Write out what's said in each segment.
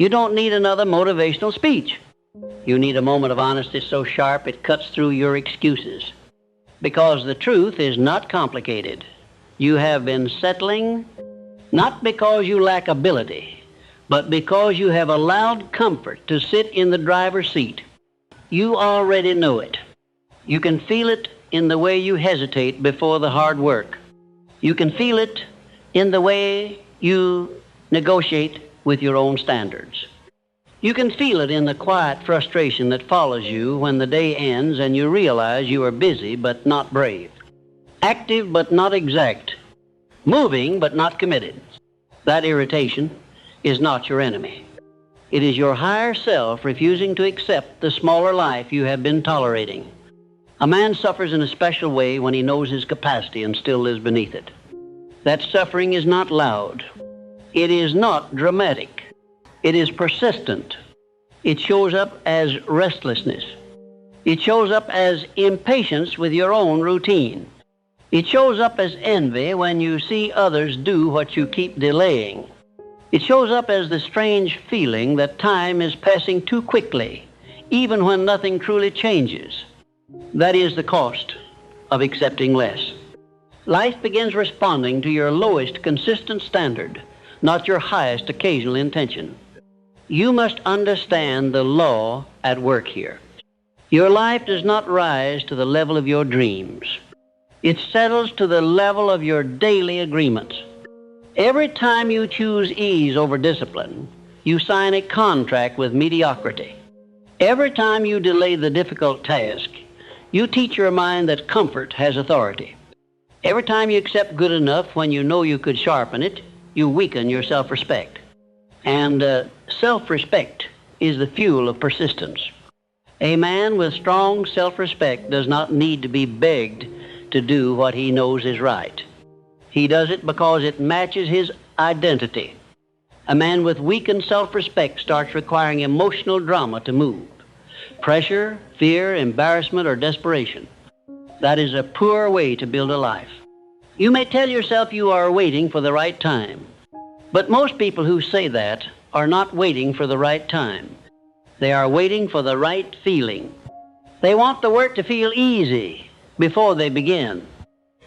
You don't need another motivational speech. You need a moment of honesty so sharp it cuts through your excuses. Because the truth is not complicated. You have been settling not because you lack ability, but because you have allowed comfort to sit in the driver's seat. You already know it. You can feel it in the way you hesitate before the hard work. You can feel it in the way you negotiate with your own standards. You can feel it in the quiet frustration that follows you when the day ends and you realize you are busy but not brave, active but not exact, moving but not committed. That irritation is not your enemy. It is your higher self refusing to accept the smaller life you have been tolerating. A man suffers in a special way when he knows his capacity and still lives beneath it. That suffering is not loud. It is not dramatic. It is persistent. It shows up as restlessness. It shows up as impatience with your own routine. It shows up as envy when you see others do what you keep delaying. It shows up as the strange feeling that time is passing too quickly, even when nothing truly changes. That is the cost of accepting less. Life begins responding to your lowest consistent standard, not your highest occasional intention. You must understand the law at work here. Your life does not rise to the level of your dreams. It settles to the level of your daily agreements. Every time you choose ease over discipline, you sign a contract with mediocrity. Every time you delay the difficult task, you teach your mind that comfort has authority. Every time you accept good enough when you know you could sharpen it, you weaken your self-respect. And self-respect is the fuel of persistence. A man with strong self-respect does not need to be begged to do what he knows is right. He does it because it matches his identity. A man with weakened self-respect starts requiring emotional drama to move. Pressure, fear, embarrassment, or desperation. That is a poor way to build a life. You may tell yourself you are waiting for the right time, but most people who say that are not waiting for the right time. They are waiting for the right feeling. They want the work to feel easy before they begin.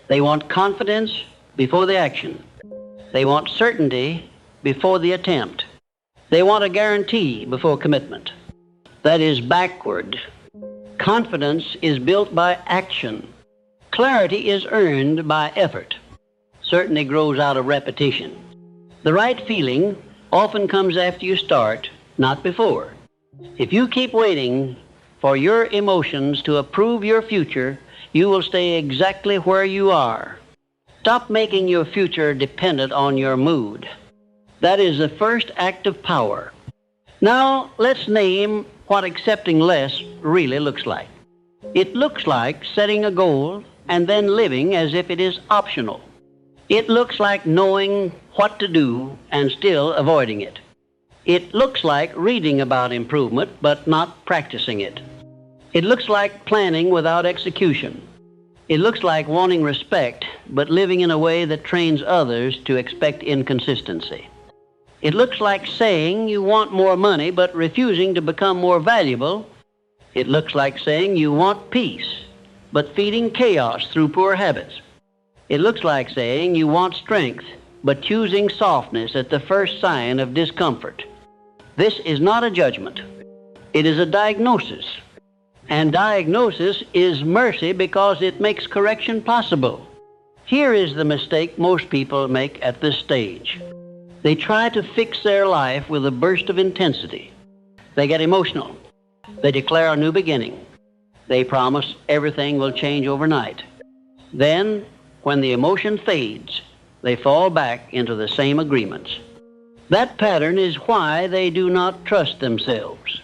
They want confidence before the action. They want certainty before the attempt. They want a guarantee before commitment. That is backward. Confidence is built by action. Clarity is earned by effort. Certainty grows out of repetition. The right feeling often comes after you start, not before. If you keep waiting for your emotions to approve your future, you will stay exactly where you are. Stop making your future dependent on your mood. That is the first act of power. Now, let's name what accepting less really looks like. It looks like setting a goal and then living as if it is optional. It looks like knowing what to do and still avoiding it. It looks like reading about improvement but not practicing it. It looks like planning without execution. It looks like wanting respect but living in a way that trains others to expect inconsistency. It looks like saying you want more money but refusing to become more valuable. It looks like saying you want peace but feeding chaos through poor habits. It looks like saying you want strength but choosing softness at the first sign of discomfort. This is not a judgment. It is a diagnosis. And diagnosis is mercy because it makes correction possible. Here is the mistake most people make at this stage. They try to fix their life with a burst of intensity. They get emotional. They declare a new beginning. They promise everything will change overnight. Then, when the emotion fades, they fall back into the same agreements. That pattern is why they do not trust themselves.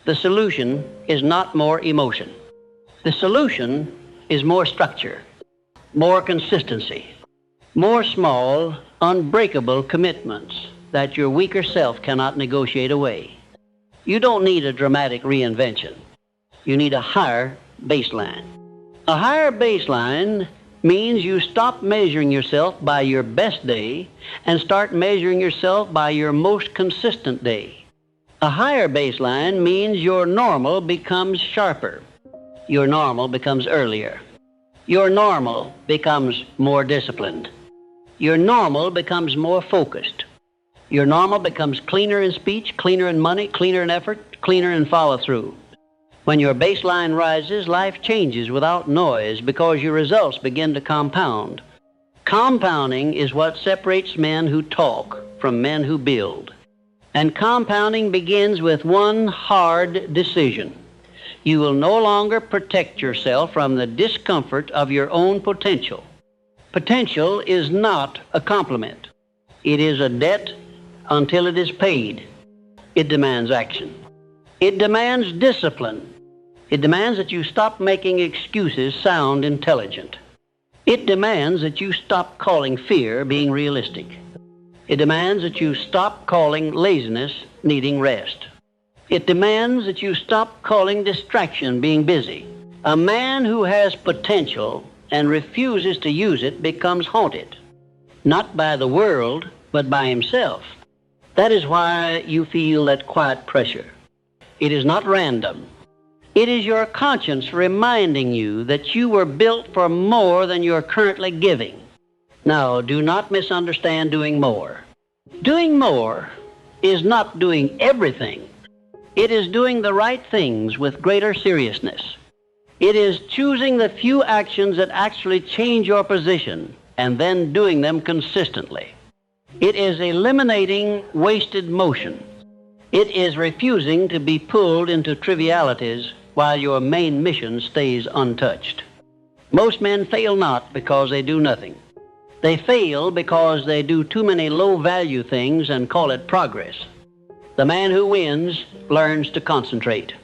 The solution is not more emotion. The solution is more structure, more consistency, more small, unbreakable commitments that your weaker self cannot negotiate away. You don't need a dramatic reinvention. You need a higher baseline. A higher baseline means you stop measuring yourself by your best day and start measuring yourself by your most consistent day. A higher baseline means your normal becomes sharper. Your normal becomes earlier. Your normal becomes more disciplined. Your normal becomes more focused. Your normal becomes cleaner in speech, cleaner in money, cleaner in effort, cleaner in follow-through. When your baseline rises, life changes without noise because your results begin to compound. Compounding is what separates men who talk from men who build. And compounding begins with one hard decision. You will no longer protect yourself from the discomfort of your own potential. Potential is not a compliment. It is a debt until it is paid. It demands action. It demands discipline. It demands that you stop making excuses sound intelligent. It demands that you stop calling fear being realistic. It demands that you stop calling laziness needing rest. It demands that you stop calling distraction being busy. A man who has potential and refuses to use it becomes haunted, not by the world, but by himself. That is why you feel that quiet pressure. It is not random. It is your conscience reminding you that you were built for more than you are currently giving. Now, do not misunderstand doing more. Doing more is not doing everything. It is doing the right things with greater seriousness. It is choosing the few actions that actually change your position and then doing them consistently. It is eliminating wasted motion. It is refusing to be pulled into trivialities while your main mission stays untouched. Most men fail not because they do nothing. They fail because they do too many low-value things and call it progress. The man who wins learns to concentrate.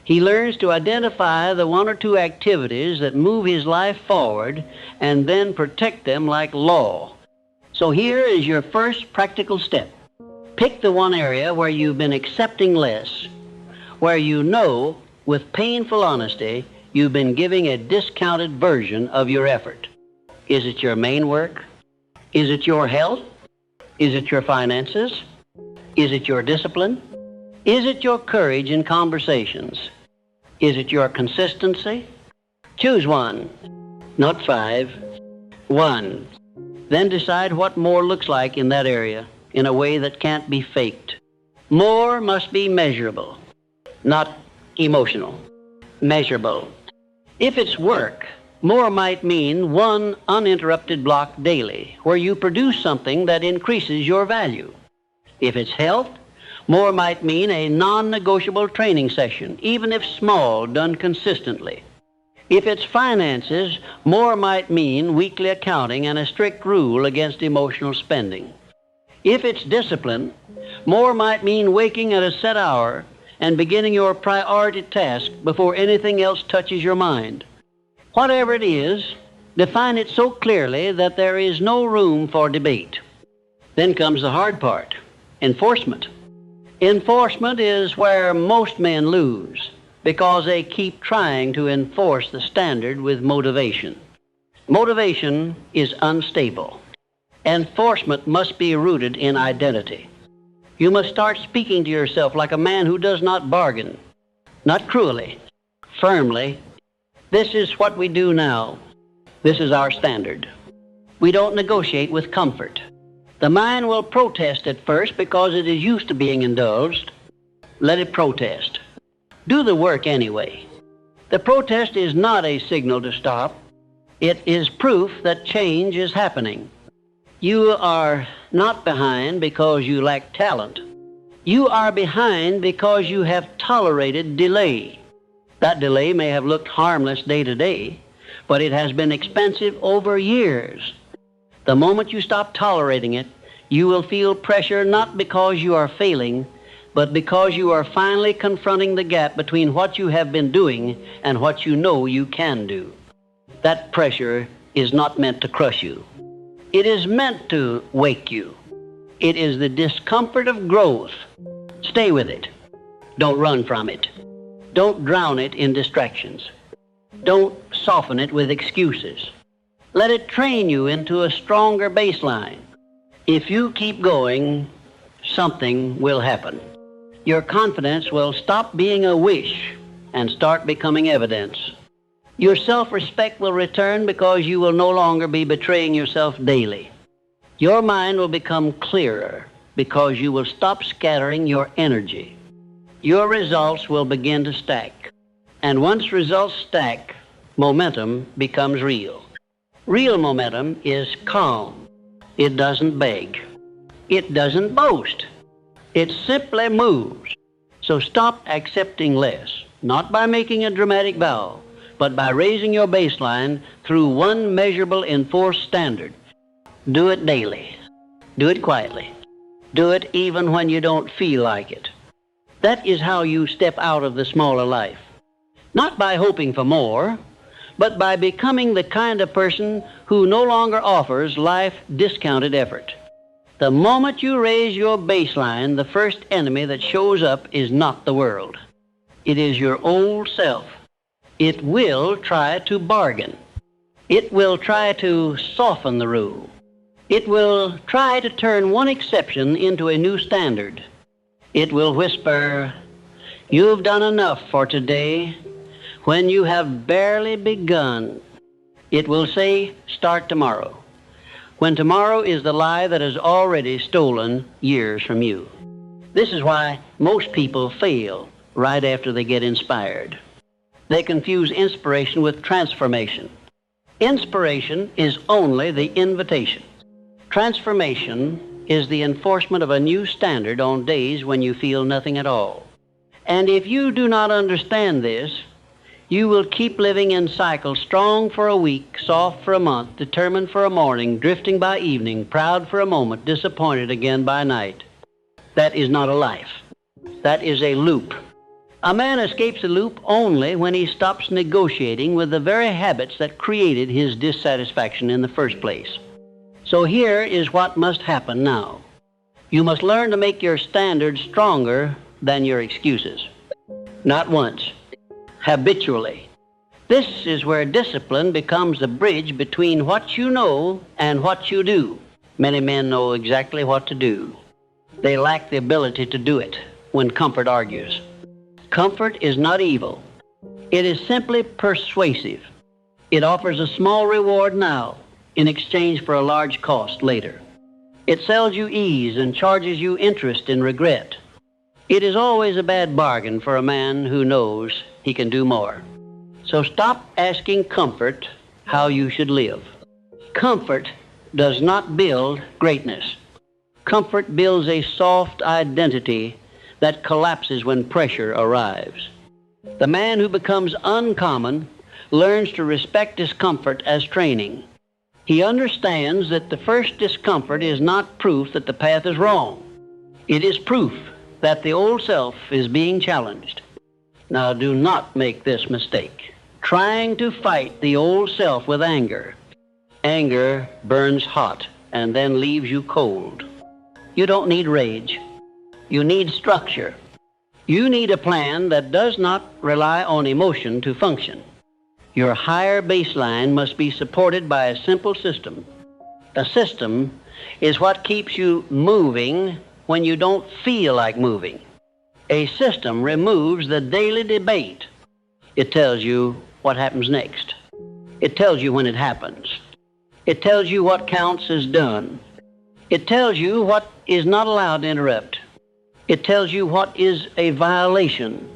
He learns to identify the one or two activities that move his life forward and then protect them like law. So here is your first practical step. Pick the one area where you've been accepting less, where you know with painful honesty you've been giving a discounted version of your effort. Is it your main work? Is it your health? Is it your finances? Is it your discipline? Is it your courage in conversations? Is it your consistency? Choose one, not 5. 1. Then decide what more looks like in that area in a way that can't be faked. More must be measurable, not emotional. Measurable. If it's work, more might mean one uninterrupted block daily where you produce something that increases your value. If it's health, more might mean a non-negotiable training session, even if small, done consistently. If it's finances, more might mean weekly accounting and a strict rule against emotional spending. If it's discipline, more might mean waking at a set hour and beginning your priority task before anything else touches your mind. Whatever it is, define it so clearly that there is no room for debate. Then comes the hard part, enforcement. Enforcement is where most men lose because they keep trying to enforce the standard with motivation. Motivation is unstable. Enforcement must be rooted in identity. You must start speaking to yourself like a man who does not bargain, not cruelly, firmly. This is what we do now. This is our standard. We don't negotiate with comfort. The mind will protest at first because it is used to being indulged. Let it protest. Do the work anyway. The protest is not a signal to stop. It is proof that change is happening. You are not behind because you lack talent. You are behind because you have tolerated delay. That delay may have looked harmless day to day, but it has been expensive over years. The moment you stop tolerating it, you will feel pressure not because you are failing, but because you are finally confronting the gap between what you have been doing and what you know you can do. That pressure is not meant to crush you. It is meant to wake you. It is the discomfort of growth. Stay with it. Don't run from it. Don't drown it in distractions. Don't soften it with excuses. Let it train you into a stronger baseline. If you keep going, something will happen. Your confidence will stop being a wish and start becoming evidence. Your self-respect will return because you will no longer be betraying yourself daily. Your mind will become clearer because you will stop scattering your energy. Your results will begin to stack. And once results stack, momentum becomes real. Real momentum is calm. It doesn't beg. It doesn't boast. It simply moves. So stop accepting less, not by making a dramatic vow, but by raising your baseline through one measurable enforced standard. Do it daily. Do it quietly. Do it even when you don't feel like it. That is how you step out of the smaller life. Not by hoping for more, but by becoming the kind of person who no longer offers life discounted effort. The moment you raise your baseline, the first enemy that shows up is not the world. It is your old self. It will try to bargain. It will try to soften the rule. It will try to turn one exception into a new standard. It will whisper, "You've done enough for today," when you have barely begun. It will say, "Start tomorrow," when tomorrow is the lie that has already stolen years from you. This is why most people fail right after they get inspired. They confuse inspiration with transformation. Inspiration is only the invitation. Transformation is the enforcement of a new standard on days when you feel nothing at all. And if you do not understand this, you will keep living in cycles, strong for a week, soft for a month, determined for a morning, drifting by evening, proud for a moment, disappointed again by night. That is not a life. That is a loop. A man escapes a loop only when he stops negotiating with the very habits that created his dissatisfaction in the first place. So here is what must happen now. You must learn to make your standards stronger than your excuses. Not once. Habitually. This is where discipline becomes the bridge between what you know and what you do. Many men know exactly what to do. They lack the ability to do it when comfort argues. Comfort is not evil. It is simply persuasive. It offers a small reward now in exchange for a large cost later. It sells you ease and charges you interest and regret. It is always a bad bargain for a man who knows he can do more. So stop asking comfort how you should live. Comfort does not build greatness. Comfort builds a soft identity that collapses when pressure arrives. The man who becomes uncommon learns to respect discomfort as training. He understands that the first discomfort is not proof that the path is wrong. It is proof that the old self is being challenged. Now do not make this mistake. Trying to fight the old self with anger. Anger burns hot and then leaves you cold. You don't need rage. You need structure. You need a plan that does not rely on emotion to function. Your higher baseline must be supported by a simple system. A system is what keeps you moving when you don't feel like moving. A system removes the daily debate. It tells you what happens next. It tells you when it happens. It tells you what counts as done. It tells you what is not allowed to interrupt. It tells you what is a violation.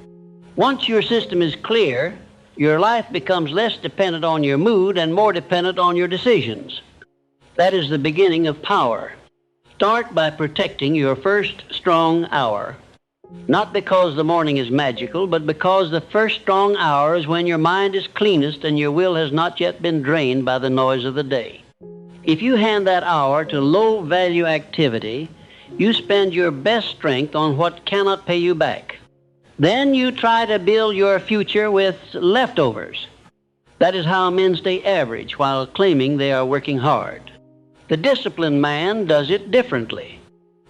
Once your system is clear, your life becomes less dependent on your mood and more dependent on your decisions. That is the beginning of power. Start by protecting your first strong hour. Not because the morning is magical, but because the first strong hour is when your mind is cleanest and your will has not yet been drained by the noise of the day. If you hand that hour to low-value activity, you spend your best strength on what cannot pay you back. Then you try to build your future with leftovers. That is how men stay average while claiming they are working hard. The disciplined man does it differently.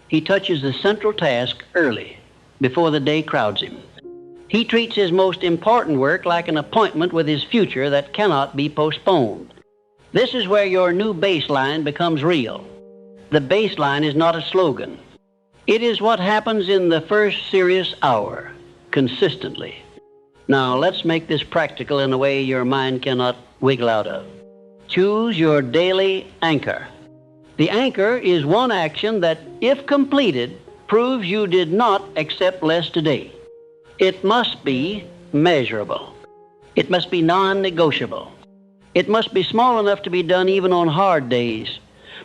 He touches the central task early, before the day crowds him. He treats his most important work like an appointment with his future that cannot be postponed. This is where your new baseline becomes real. The baseline is not a slogan. It is what happens in the first serious hour, consistently. Now, let's make this practical in a way your mind cannot wiggle out of. Choose your daily anchor. The anchor is one action that, if completed, proves you did not accept less today. It must be measurable. It must be non-negotiable. It must be small enough to be done even on hard days,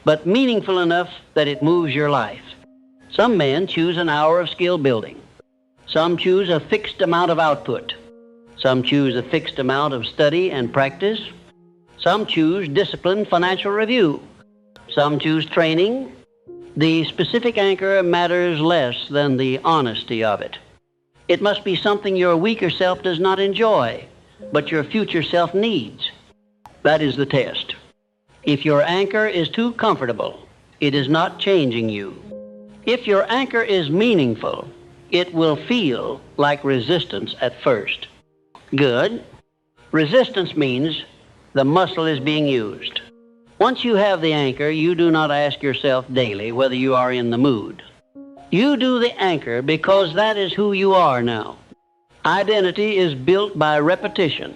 but meaningful enough that it moves your life. Some men choose an hour of skill building. Some choose a fixed amount of output. Some choose a fixed amount of study and practice. Some choose disciplined financial review. Some choose training. The specific anchor matters less than the honesty of it. It must be something your weaker self does not enjoy, but your future self needs. That is the test. If your anchor is too comfortable, it is not changing you. If your anchor is meaningful, it will feel like resistance at first. Good. Resistance means the muscle is being used. Once you have the anchor, you do not ask yourself daily whether you are in the mood. You do the anchor because that is who you are now. Identity is built by repetition.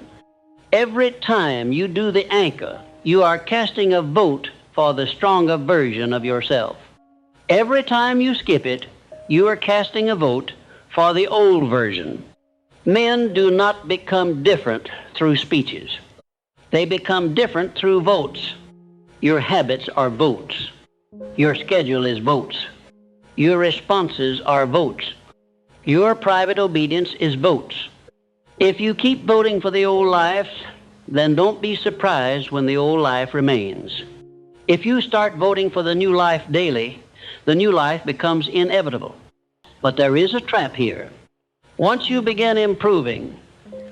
Every time you do the anchor, you are casting a vote for the stronger version of yourself. Every time you skip it, you are casting a vote for the old version. Men do not become different through speeches. They become different through votes. Your habits are votes. Your schedule is votes. Your responses are votes. Your private obedience is votes. If you keep voting for the old life, then don't be surprised when the old life remains. If you start voting for the new life daily, the new life becomes inevitable. But there is a trap here. Once you begin improving,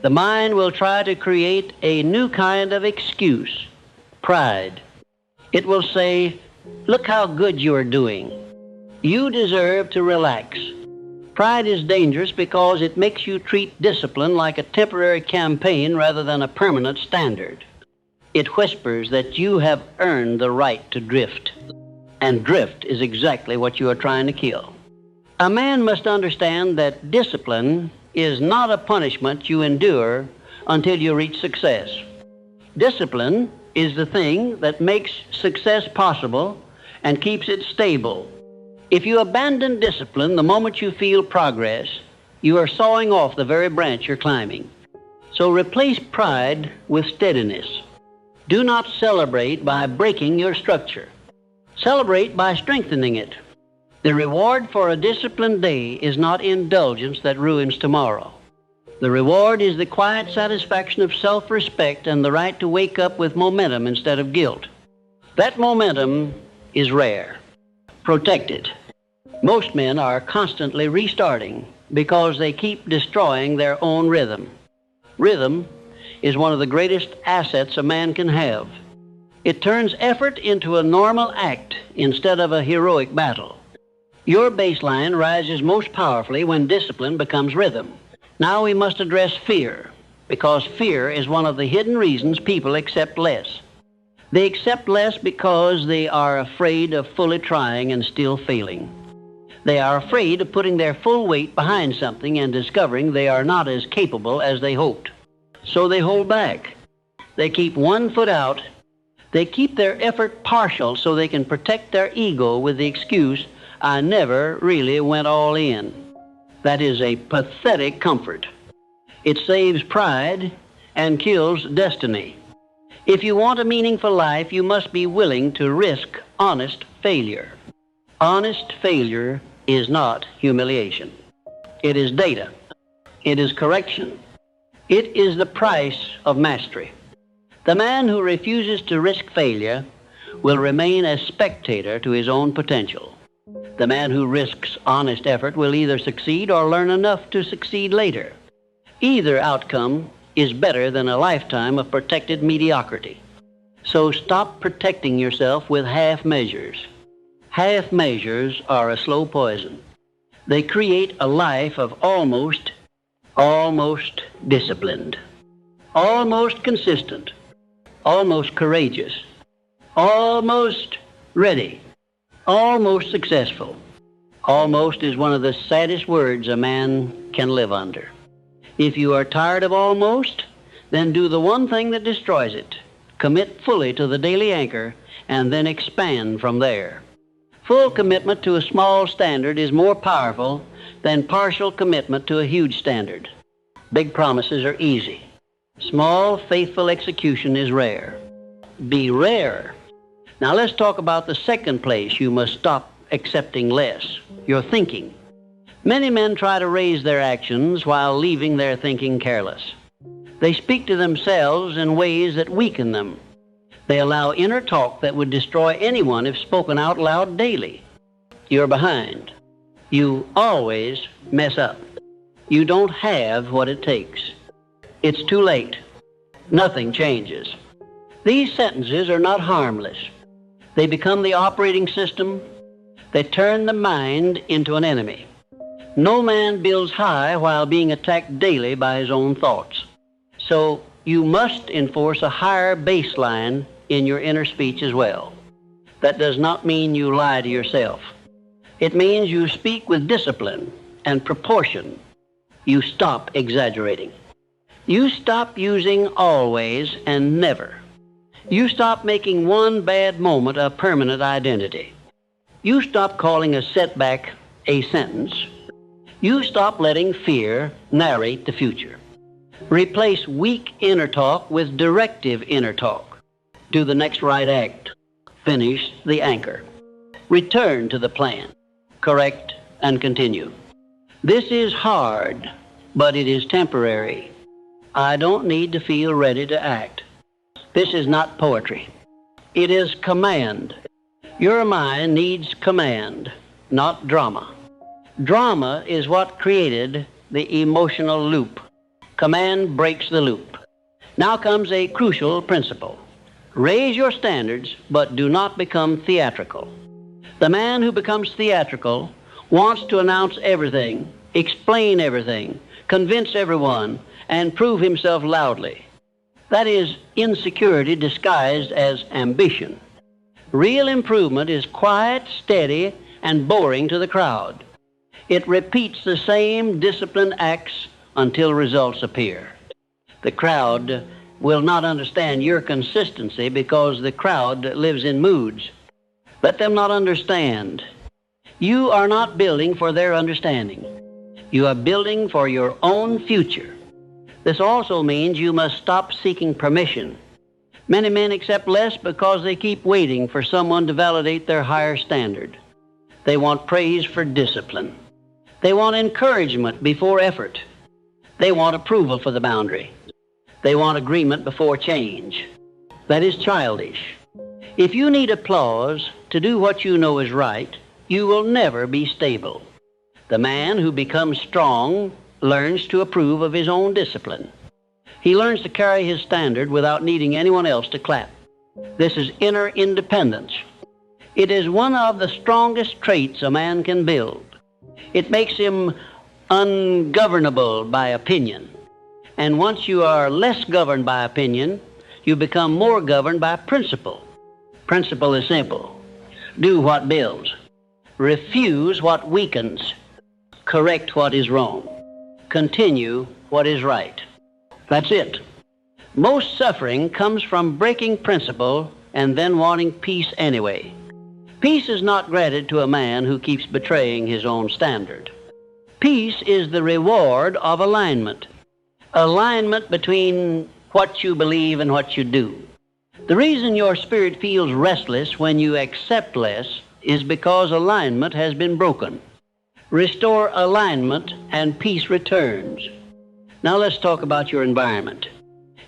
the mind will try to create a new kind of excuse, pride. It will say, look how good you are doing. You deserve to relax. Pride is dangerous because it makes you treat discipline like a temporary campaign rather than a permanent standard. It whispers that you have earned the right to drift. And drift is exactly what you are trying to kill. A man must understand that discipline is not a punishment you endure until you reach success. Discipline is the thing that makes success possible and keeps it stable. If you abandon discipline the moment you feel progress, you are sawing off the very branch you're climbing. So replace pride with steadiness. Do not celebrate by breaking your structure. Celebrate by strengthening it. The reward for a disciplined day is not indulgence that ruins tomorrow. The reward is the quiet satisfaction of self-respect and the right to wake up with momentum instead of guilt. That momentum is rare. Protect it. Most men are constantly restarting because they keep destroying their own rhythm. Rhythm is one of the greatest assets a man can have. It turns effort into a normal act instead of a heroic battle. Your baseline rises most powerfully when discipline becomes rhythm. Now we must address fear, because fear is one of the hidden reasons people accept less. They accept less because they are afraid of fully trying and still failing. They are afraid of putting their full weight behind something and discovering they are not as capable as they hoped. So they hold back. They keep one foot out. They keep their effort partial so they can protect their ego with the excuse, I never really went all in. That is a pathetic comfort. It saves pride and kills destiny. If you want a meaningful life, you must be willing to risk honest failure. Honest failure is not humiliation. It is data. It is correction. It is the price of mastery. The man who refuses to risk failure will remain a spectator to his own potential. The man who risks honest effort will either succeed or learn enough to succeed later. Either outcome is better than a lifetime of protected mediocrity. So stop protecting yourself with half measures. Half measures are a slow poison. They create a life of almost disciplined, almost consistent, almost courageous, almost ready, almost successful, Almost is one of the saddest words a man can live under. If you are tired of almost, then do the one thing that destroys it. Commit fully to the daily anchor and then expand from there. Full commitment to a small standard is more powerful than partial commitment to a huge standard. Big promises are easy. Small, faithful execution is rare. Be rare. Now let's talk about the second place you must stop accepting less, your thinking. Many men try to raise their actions while leaving their thinking careless. They speak to themselves in ways that weaken them. They allow inner talk that would destroy anyone if spoken out loud daily. You're behind. You always mess up. You don't have what it takes. It's too late. Nothing changes. These sentences are not harmless. They become the operating system. They turn the mind into an enemy. No man builds high while being attacked daily by his own thoughts. So you must enforce a higher baseline in your inner speech as well. That does not mean you lie to yourself. It means you speak with discipline and proportion. You stop exaggerating. You stop using always and never. You stop making one bad moment a permanent identity. You stop calling a setback a sentence. You stop letting fear narrate the future. Replace weak inner talk with directive inner talk. Do the next right act. Finish the anchor. Return to the plan. Correct and continue. This is hard, but it is temporary. I don't need to feel ready to act. This is not poetry. It is command. Your mind needs command, not drama. Drama is what created the emotional loop. Command breaks the loop. Now comes a crucial principle. Raise your standards, but do not become theatrical. The man who becomes theatrical wants to announce everything, explain everything, convince everyone, and prove himself loudly. That is insecurity disguised as ambition. Real improvement is quiet, steady, and boring to the crowd. It repeats the same disciplined acts until results appear. The crowd will not understand your consistency because the crowd lives in moods. Let them not understand. You are not building for their understanding. You are building for your own future. This also means you must stop seeking permission. Many men accept less because they keep waiting for someone to validate their higher standard. They want praise for discipline. They want encouragement before effort. They want approval for the boundary. They want agreement before change. That is childish. If you need applause to do what you know is right, you will never be stable. The man who becomes strong learns to approve of his own discipline. He learns to carry his standard without needing anyone else to clap. This is inner independence. It is one of the strongest traits a man can build. It makes him ungovernable by opinion. And once you are less governed by opinion, you become more governed by principle. Principle is simple. Do what builds. Refuse what weakens. Correct what is wrong. Continue what is right. That's it. Most suffering comes from breaking principle and then wanting peace anyway. Peace is not granted to a man who keeps betraying his own standard. Peace is the reward of alignment. Alignment between what you believe and what you do. The reason your spirit feels restless when you accept less is because alignment has been broken. Restore alignment and peace returns. Now let's talk about your environment.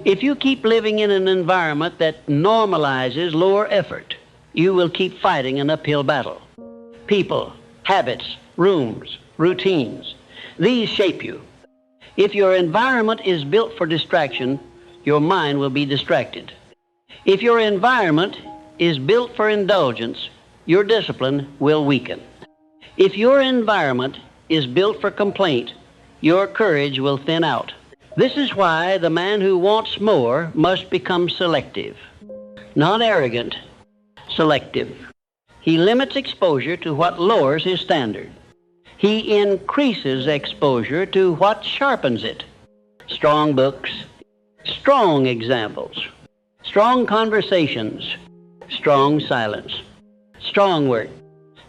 If you keep living in an environment that normalizes lower effort, you will keep fighting an uphill battle. People, habits, rooms, routines, these shape you. If your environment is built for distraction, your mind will be distracted. If your environment is built for indulgence, your discipline will weaken. If your environment is built for complaint, your courage will thin out. This is why the man who wants more must become selective. Not arrogant, selective. He limits exposure to what lowers his standard. He increases exposure to what sharpens it. Strong books, strong examples, strong conversations, strong silence, strong work.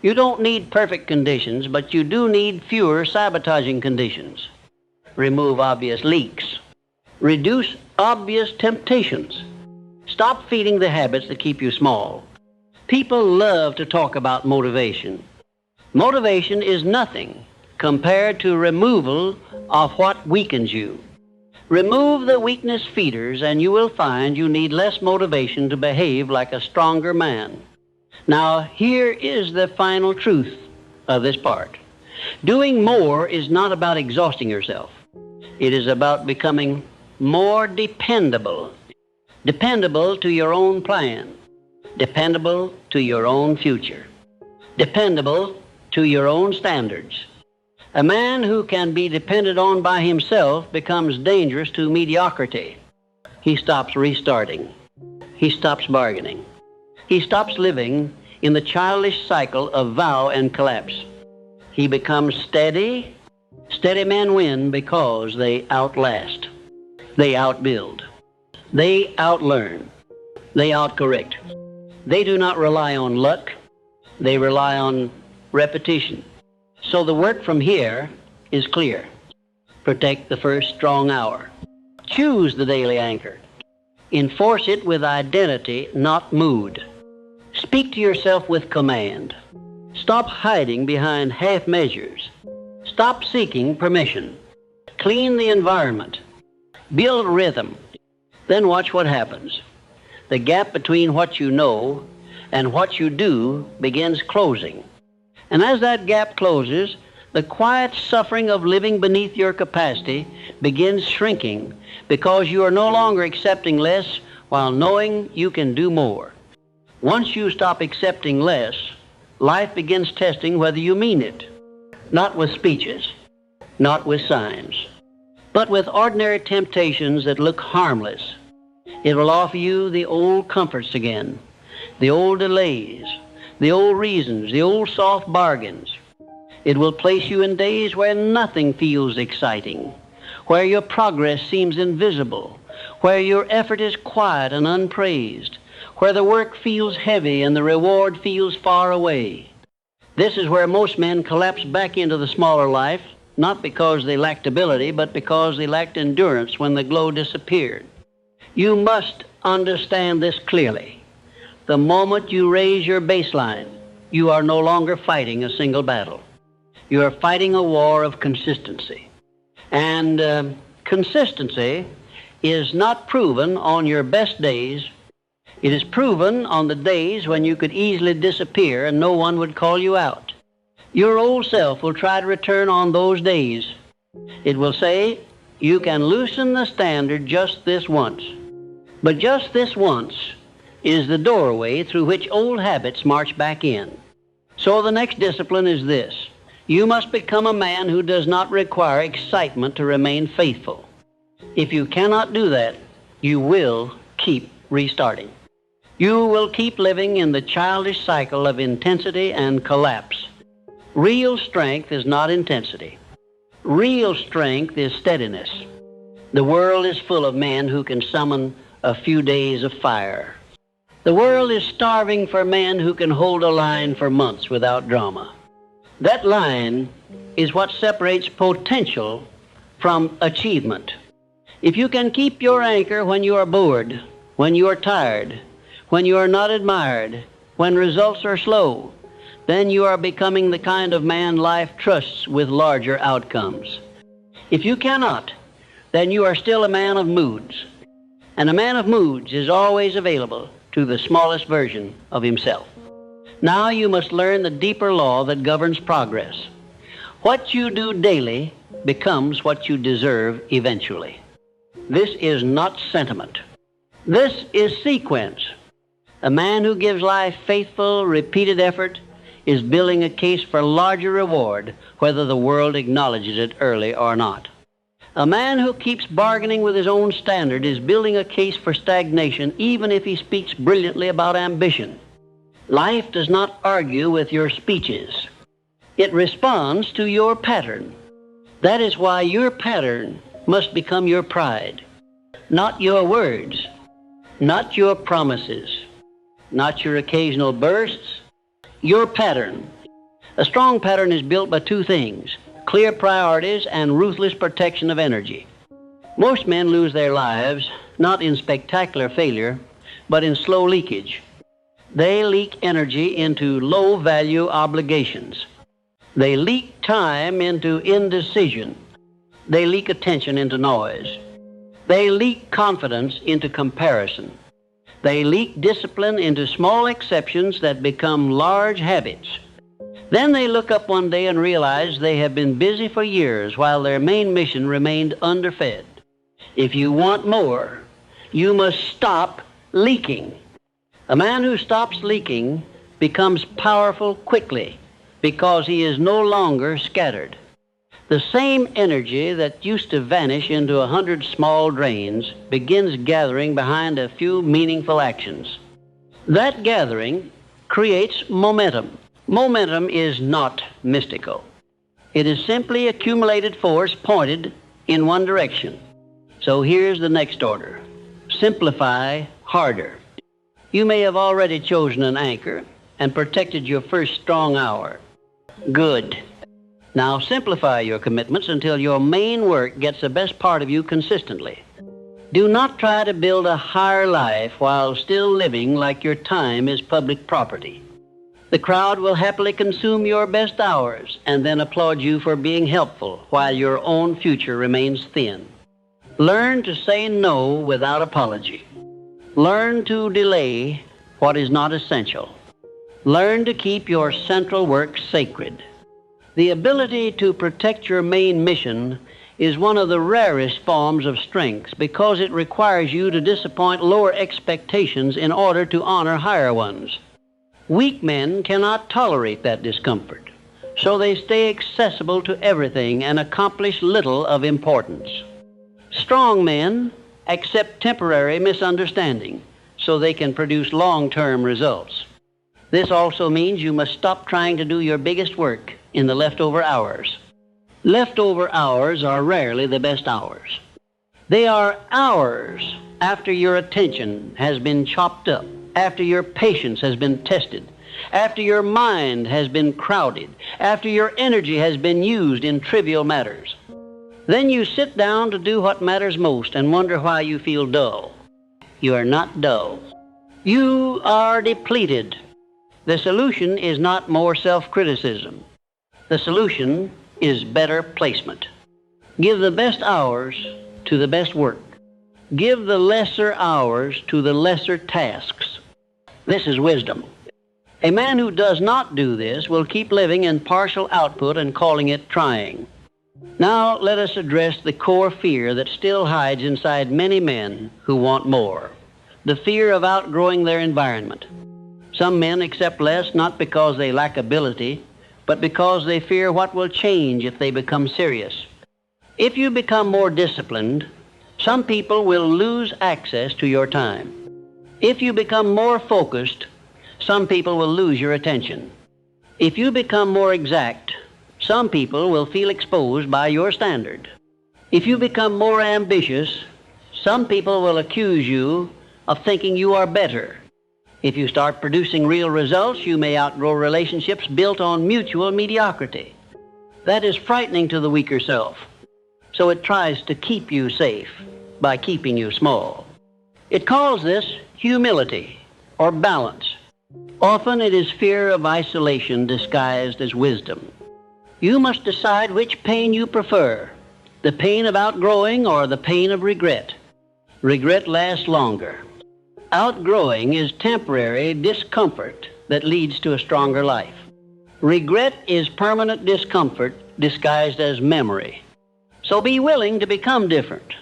You don't need perfect conditions, but you do need fewer sabotaging conditions. Remove obvious leaks. Reduce obvious temptations. Stop feeding the habits that keep you small. People love to talk about motivation. Motivation is nothing compared to removal of what weakens you. Remove the weakness feeders and you will find you need less motivation to behave like a stronger man. Now, here is the final truth of this part. Doing more is not about exhausting yourself. It is about becoming more dependable. Dependable to your own plan. Dependable to your own future. Dependable to your own standards. A man who can be depended on by himself becomes dangerous to mediocrity. He stops restarting. He stops bargaining. He stops living in the childish cycle of vow and collapse. He becomes steady. Steady men win because they outlast. They outbuild. They outlearn. They outcorrect. They do not rely on luck. They rely on repetition. So the work from here is clear. Protect the first strong hour. Choose the daily anchor. Enforce it with identity, not mood. Speak to yourself with command. Stop hiding behind half measures. Stop seeking permission. Clean the environment. Build rhythm. Then watch what happens. The gap between what you know and what you do begins closing. And as that gap closes, the quiet suffering of living beneath your capacity begins shrinking because you are no longer accepting less while knowing you can do more. Once you stop accepting less, life begins testing whether you mean it. Not with speeches, not with signs, but with ordinary temptations that look harmless. It will offer you the old comforts again, the old delays, the old reasons, the old soft bargains. It will place you in days where nothing feels exciting, where your progress seems invisible, where your effort is quiet and unpraised, where the work feels heavy and the reward feels far away. This is where most men collapse back into the smaller life, not because they lacked ability, but because they lacked endurance when the glow disappeared. You must understand this clearly. The moment you raise your baseline, you are no longer fighting a single battle. You are fighting a war of consistency. And consistency is not proven on your best days. It is proven on the days when you could easily disappear and no one would call you out. Your old self will try to return on those days. It will say, you can loosen the standard just this once. But just this once is the doorway through which old habits march back in. So the next discipline is this. You must become a man who does not require excitement to remain faithful. If you cannot do that, you will keep restarting. You will keep living in the childish cycle of intensity and collapse. Real strength is not intensity. Real strength is steadiness. The world is full of men who can summon a few days of fire. The world is starving for men who can hold a line for months without drama. That line is what separates potential from achievement. If you can keep your anchor when you are bored, when you are tired, when you are not admired, when results are slow, then you are becoming the kind of man life trusts with larger outcomes. If you cannot, then you are still a man of moods. And a man of moods is always available to the smallest version of himself. Now you must learn the deeper law that governs progress. What you do daily becomes what you deserve eventually. This is not sentiment. This is sequence. A man who gives life faithful, repeated effort is building a case for larger reward, whether the world acknowledges it early or not. A man who keeps bargaining with his own standard is building a case for stagnation, even if he speaks brilliantly about ambition. Life does not argue with your speeches. It responds to your pattern. That is why your pattern must become your pride. Not your words, not your promises, not your occasional bursts, your pattern. A strong pattern is built by two things: clear priorities and ruthless protection of energy. Most men lose their lives not in spectacular failure, but in slow leakage. They leak energy into low-value obligations. They leak time into indecision. They leak attention into noise. They leak confidence into comparison. They leak discipline into small exceptions that become large habits. Then they look up one day and realize they have been busy for years while their main mission remained underfed. If you want more, you must stop leaking. A man who stops leaking becomes powerful quickly because he is no longer scattered. The same energy that used to vanish into 100 small drains begins gathering behind a few meaningful actions. That gathering creates momentum. Momentum is not mystical. It is simply accumulated force pointed in one direction. So here's the next order. Simplify harder. You may have already chosen an anchor and protected your first strong hour. Good. Now simplify your commitments until your main work gets the best part of you consistently. Do not try to build a higher life while still living like your time is public property. The crowd will happily consume your best hours and then applaud you for being helpful while your own future remains thin. Learn to say no without apology. Learn to delay what is not essential. Learn to keep your central work sacred. The ability to protect your main mission is one of the rarest forms of strength because it requires you to disappoint lower expectations in order to honor higher ones. Weak men cannot tolerate that discomfort, so they stay accessible to everything and accomplish little of importance. Strong men accept temporary misunderstanding so they can produce long-term results. This also means you must stop trying to do your biggest work in the leftover hours. Leftover hours are rarely the best hours. They are hours after your attention has been chopped up, after your patience has been tested, after your mind has been crowded, after your energy has been used in trivial matters. Then you sit down to do what matters most and wonder why you feel dull. You are not dull. You are depleted. The solution is not more self-criticism. The solution is better placement. Give the best hours to the best work. Give the lesser hours to the lesser tasks. This is wisdom. A man who does not do this will keep living in partial output and calling it trying. Now let us address the core fear that still hides inside many men who want more. The fear of outgrowing their environment. Some men accept less not because they lack ability, but because they fear what will change if they become serious. If you become more disciplined, some people will lose access to your time. If you become more focused, some people will lose your attention. If you become more exact, some people will feel exposed by your standard. If you become more ambitious, some people will accuse you of thinking you are better. If you start producing real results, you may outgrow relationships built on mutual mediocrity. That is frightening to the weaker self, so it tries to keep you safe by keeping you small. It calls this humility or balance. Often it is fear of isolation disguised as wisdom. You must decide which pain you prefer, the pain of outgrowing or the pain of regret. Regret lasts longer. Outgrowing is temporary discomfort that leads to a stronger life. Regret is permanent discomfort disguised as memory. So be willing to become different.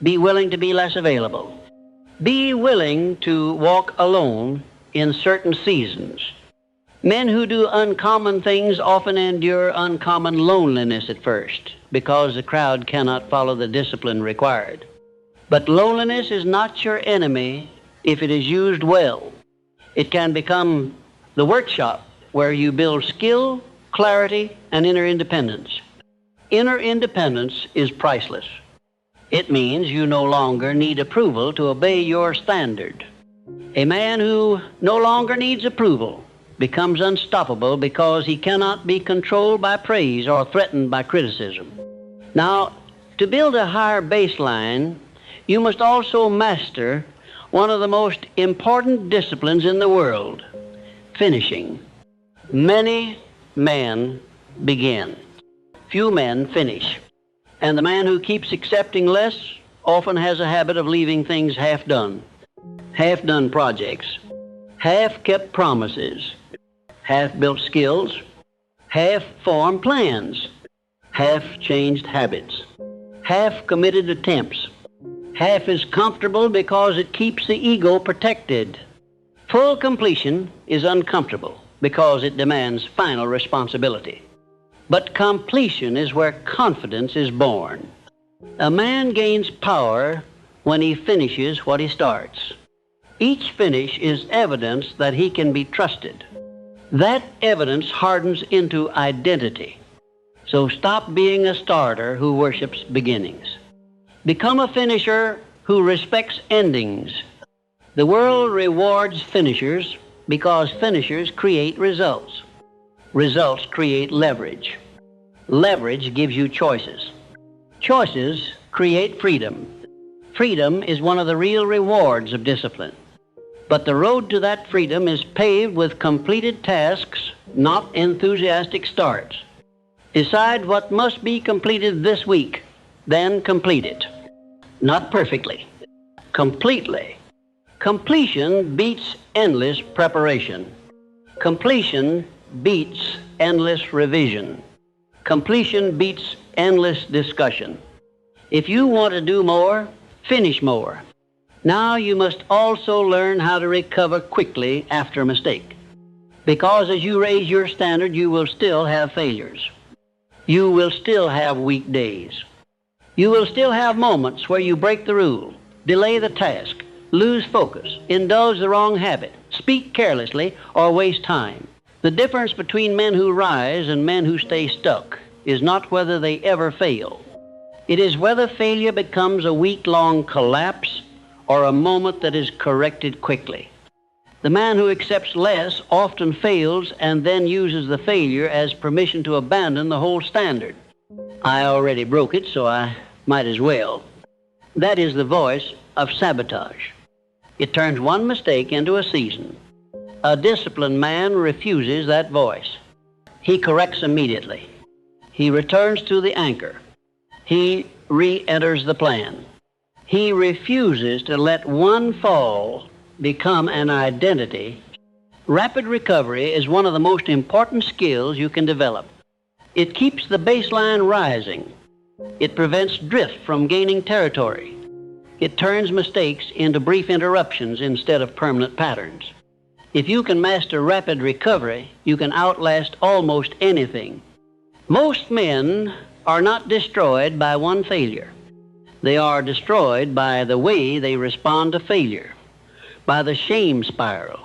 Be willing to be less available. Be willing to walk alone in certain seasons. Men who do uncommon things often endure uncommon loneliness at first because the crowd cannot follow the discipline required. But loneliness is not your enemy if it is used well. It can become the workshop where you build skill, clarity, and inner independence. Inner independence is priceless. It means you no longer need approval to obey your standard. A man who no longer needs approval becomes unstoppable because he cannot be controlled by praise or threatened by criticism. Now, to build a higher baseline, you must also master one of the most important disciplines in the world, finishing. Many men begin. Few men finish. And the man who keeps accepting less often has a habit of leaving things half-done projects, half-kept promises, half-built skills, half-formed plans, half-changed habits, half-committed attempts. Half is comfortable because it keeps the ego protected. Full completion is uncomfortable because it demands final responsibility. But completion is where confidence is born. A man gains power when he finishes what he starts. Each finish is evidence that he can be trusted. That evidence hardens into identity. So stop being a starter who worships beginnings. Become a finisher who respects endings. The world rewards finishers because finishers create results. Results create leverage. Leverage gives you choices. Choices create freedom. Freedom is one of the real rewards of discipline. But the road to that freedom is paved with completed tasks, not enthusiastic starts. Decide what must be completed this week, then complete it. Not perfectly, completely. Completion beats endless preparation. Completion beats endless revision. Completion beats endless discussion. If you want to do more, finish more. Now you must also learn how to recover quickly after a mistake. Because as you raise your standard, you will still have failures. You will still have weak days. You will still have moments where you break the rule, delay the task, lose focus, indulge the wrong habit, speak carelessly, or waste time. The difference between men who rise and men who stay stuck is not whether they ever fail. It is whether failure becomes a week-long collapse or a moment that is corrected quickly. The man who accepts less often fails and then uses the failure as permission to abandon the whole standard. I already broke it, so I might as well. That is the voice of sabotage. It turns one mistake into a season. A disciplined man refuses that voice. He corrects immediately. He returns to the anchor. He re-enters the plan. He refuses to let one fall become an identity. Rapid recovery is one of the most important skills you can develop. It keeps the baseline rising. It prevents drift from gaining territory. It turns mistakes into brief interruptions instead of permanent patterns. If you can master rapid recovery, you can outlast almost anything. Most men are not destroyed by one failure. They are destroyed by the way they respond to failure, by the shame spiral,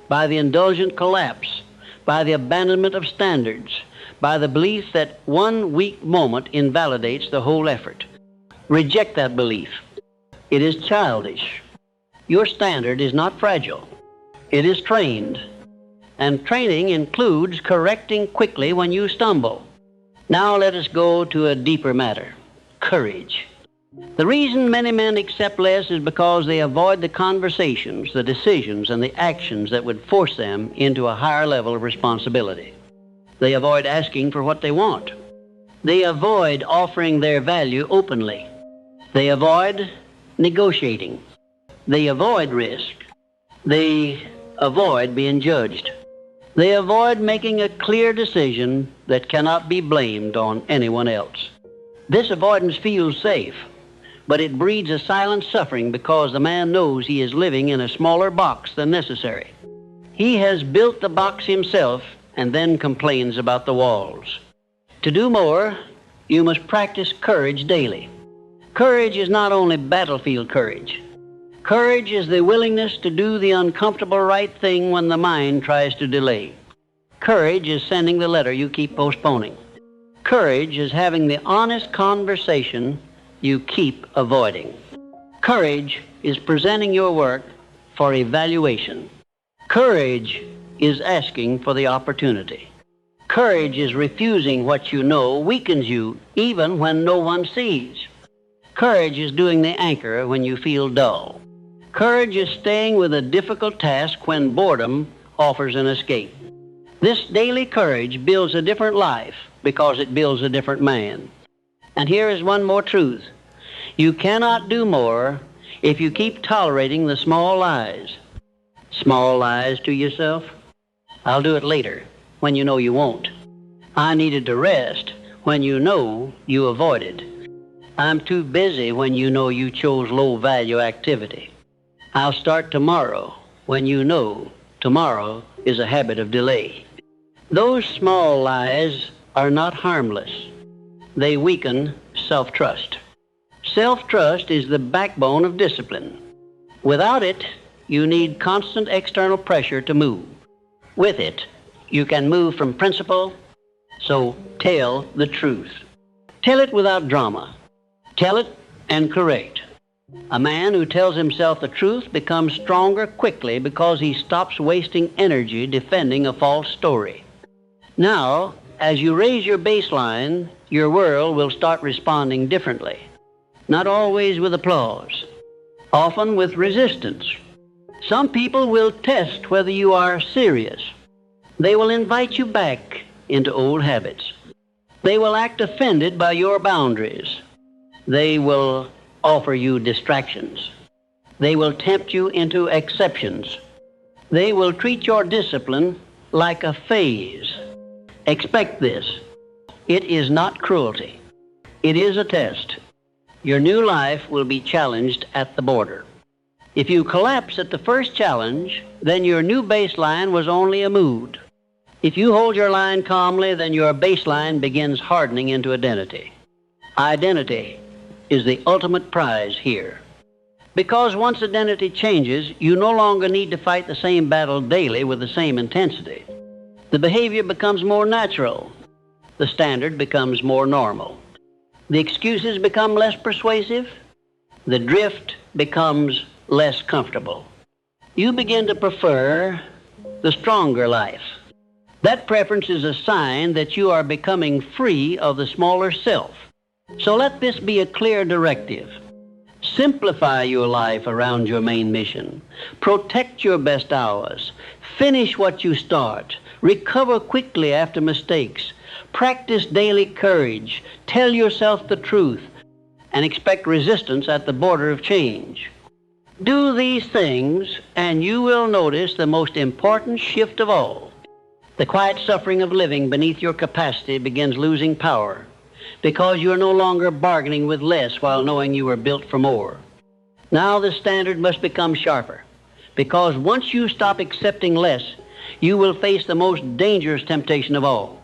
by the indulgent collapse, by the abandonment of standards, by the belief that one weak moment invalidates the whole effort. Reject that belief. It is childish. Your standard is not fragile. It is trained. And training includes correcting quickly when you stumble. Now let us go to a deeper matter, courage. The reason many men accept less is because they avoid the conversations, the decisions, and the actions that would force them into a higher level of responsibility. They avoid asking for what they want. They avoid offering their value openly. They avoid negotiating. They avoid risk. They avoid being judged. They avoid making a clear decision that cannot be blamed on anyone else. This avoidance feels safe, but it breeds a silent suffering because the man knows he is living in a smaller box than necessary. He has built the box himself and then complains about the walls. To do more, you must practice courage daily. Courage is not only battlefield courage. Courage is the willingness to do the uncomfortable right thing when the mind tries to delay. Courage is sending the letter you keep postponing. Courage is having the honest conversation you keep avoiding. Courage is presenting your work for evaluation. Courage is asking for the opportunity. Courage is refusing what you know weakens you even when no one sees. Courage is doing the anchor when you feel dull. Courage is staying with a difficult task when boredom offers an escape. This daily courage builds a different life because it builds a different man. And here is one more truth. You cannot do more if you keep tolerating the small lies. Small lies to yourself? I'll do it later, when you know you won't. I needed to rest when you know you avoided. I'm too busy when you know you chose low-value activity. I'll start tomorrow when you know tomorrow is a habit of delay. Those small lies are not harmless. They weaken self-trust. Self-trust is the backbone of discipline. Without it, you need constant external pressure to move. With it, you can move from principle, so tell the truth. Tell it without drama. Tell it and correct. A man who tells himself the truth becomes stronger quickly because he stops wasting energy defending a false story. Now, as you raise your baseline, your world will start responding differently. Not always with applause, often with resistance. Some people will test whether you are serious. They will invite you back into old habits. They will act offended by your boundaries. They will offer you distractions. They will tempt you into exceptions. They will treat your discipline like a phase. Expect this. It is not cruelty. It is a test. Your new life will be challenged at the border. If you collapse at the first challenge, then your new baseline was only a mood. If you hold your line calmly, then your baseline begins hardening into identity. Identity is the ultimate prize here. Because once identity changes, you no longer need to fight the same battle daily with the same intensity. The behavior becomes more natural. The standard becomes more normal. The excuses become less persuasive. The drift becomes less comfortable. You begin to prefer the stronger life. That preference is a sign that you are becoming free of the smaller self. So let this be a clear directive. Simplify your life around your main mission. Protect your best hours. Finish what you start. Recover quickly after mistakes. Practice daily courage. Tell yourself the truth. And expect resistance at the border of change. Do these things, and you will notice the most important shift of all. The quiet suffering of living beneath your capacity begins losing power because you are no longer bargaining with less while knowing you were built for more. Now the standard must become sharper because once you stop accepting less, you will face the most dangerous temptation of all,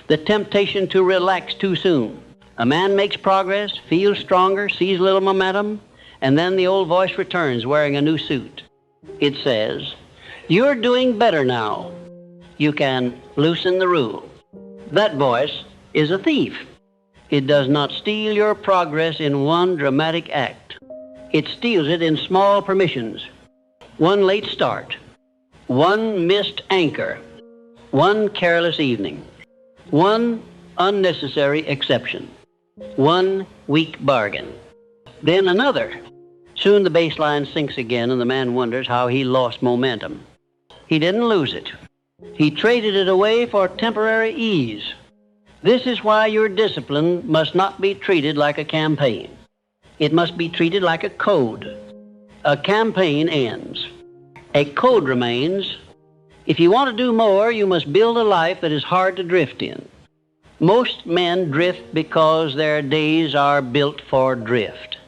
the temptation to relax too soon. A man makes progress, feels stronger, sees a little momentum, and then the old voice returns wearing a new suit. It says, "You're doing better now. You can loosen the rule." That voice is a thief. It does not steal your progress in one dramatic act. It steals it in small permissions. One late start, one missed anchor, one careless evening, one unnecessary exception, one weak bargain. Then another. Soon the baseline sinks again and the man wonders how he lost momentum. He didn't lose it. He traded it away for temporary ease. This is why your discipline must not be treated like a campaign. It must be treated like a code. A campaign ends. A code remains. If you want to do more, you must build a life that is hard to drift in. Most men drift because their days are built for drift.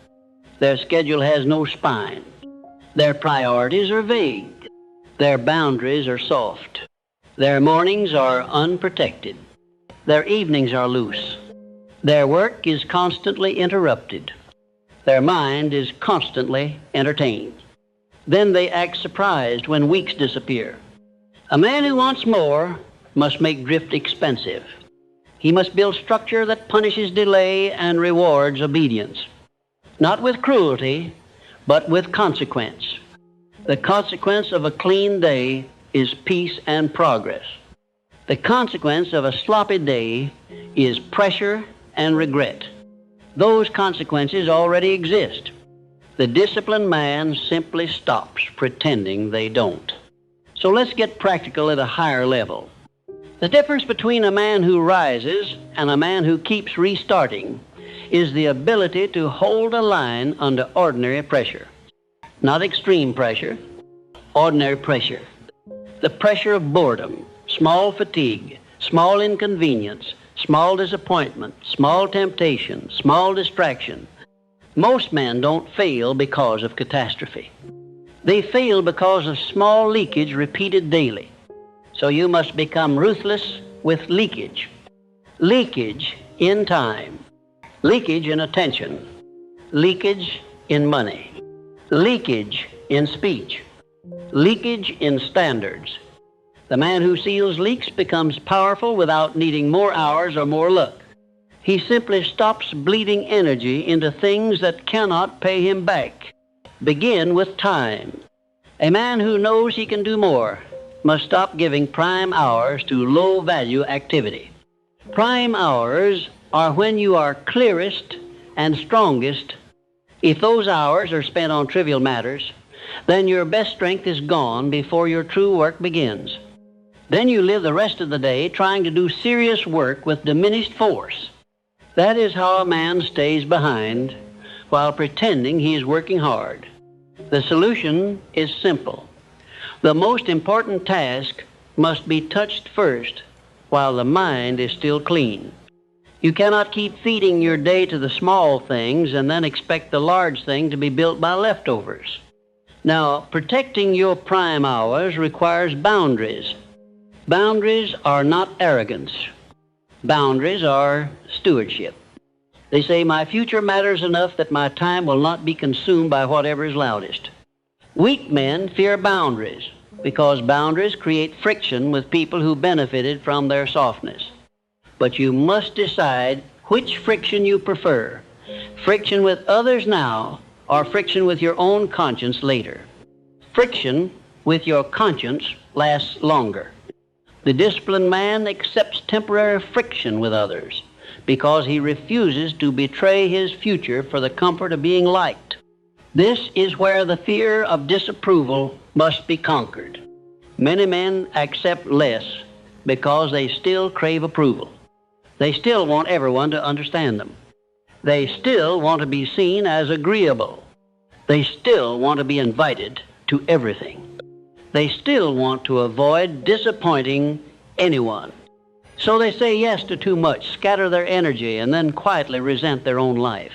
Their schedule has no spine. Their priorities are vague. Their boundaries are soft. Their mornings are unprotected. Their evenings are loose. Their work is constantly interrupted. Their mind is constantly entertained. Then they act surprised when weeks disappear. A man who wants more must make drift expensive. He must build structure that punishes delay and rewards obedience. Not with cruelty, but with consequence. The consequence of a clean day is peace and progress. The consequence of a sloppy day is pressure and regret. Those consequences already exist. The disciplined man simply stops pretending they don't. So let's get practical at a higher level. The difference between a man who rises and a man who keeps restarting is the ability to hold a line under ordinary pressure. Not extreme pressure, ordinary pressure. The pressure of boredom, small fatigue, small inconvenience, small disappointment, small temptation, small distraction. Most men don't fail because of catastrophe. They fail because of small leakage repeated daily. So you must become ruthless with leakage. Leakage in time. Leakage in attention. Leakage in money. Leakage in speech. Leakage in standards. The man who seals leaks becomes powerful without needing more hours or more luck. He simply stops bleeding energy into things that cannot pay him back. Begin with time. A man who knows he can do more must stop giving prime hours to low-value activity. Prime hours are when you are clearest and strongest. If those hours are spent on trivial matters, then your best strength is gone before your true work begins. Then you live the rest of the day trying to do serious work with diminished force. That is how a man stays behind while pretending he is working hard. The solution is simple. The most important task must be touched first while the mind is still clean. You cannot keep feeding your day to the small things and then expect the large thing to be built by leftovers. Now, protecting your prime hours requires boundaries. Boundaries are not arrogance. Boundaries are stewardship. They say, my future matters enough that my time will not be consumed by whatever is loudest. Weak men fear boundaries because boundaries create friction with people who benefited from their softness. But you must decide which friction you prefer, friction with others now or friction with your own conscience later. Friction with your conscience lasts longer. The disciplined man accepts temporary friction with others because he refuses to betray his future for the comfort of being liked. This is where the fear of disapproval must be conquered. Many men accept less because they still crave approval. They still want everyone to understand them. They still want to be seen as agreeable. They still want to be invited to everything. They still want to avoid disappointing anyone. So they say yes to too much, scatter their energy, and then quietly resent their own life.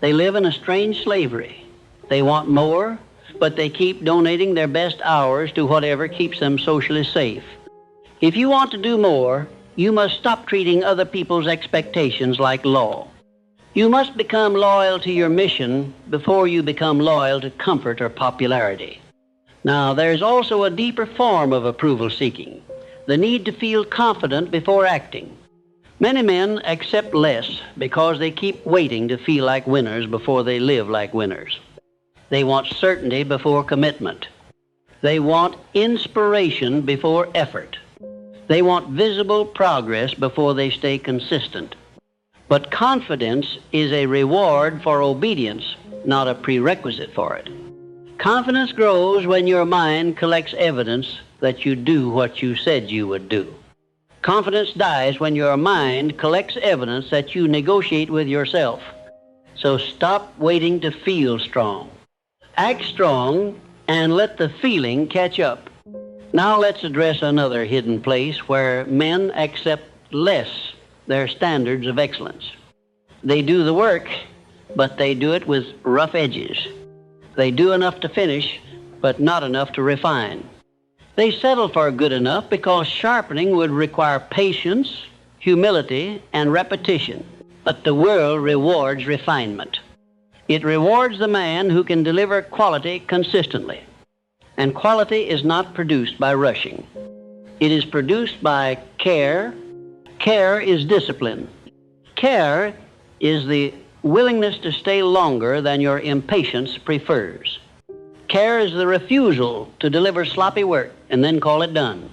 They live in a strange slavery. They want more, but they keep donating their best hours to whatever keeps them socially safe. If you want to do more, you must stop treating other people's expectations like law. You must become loyal to your mission before you become loyal to comfort or popularity. Now, there's also a deeper form of approval seeking, the need to feel confident before acting. Many men accept less because they keep waiting to feel like winners before they live like winners. They want certainty before commitment. They want inspiration before effort. They want visible progress before they stay consistent. But confidence is a reward for obedience, not a prerequisite for it. Confidence grows when your mind collects evidence that you do what you said you would do. Confidence dies when your mind collects evidence that you negotiate with yourself. So stop waiting to feel strong. Act strong and let the feeling catch up. Now let's address another hidden place where men accept less their standards of excellence. They do the work, but they do it with rough edges. They do enough to finish, but not enough to refine. They settle for good enough because sharpening would require patience, humility, and repetition. But the world rewards refinement. It rewards the man who can deliver quality consistently. And quality is not produced by rushing. It is produced by care. Care is discipline. Care is the willingness to stay longer than your impatience prefers. Care is the refusal to deliver sloppy work and then call it done.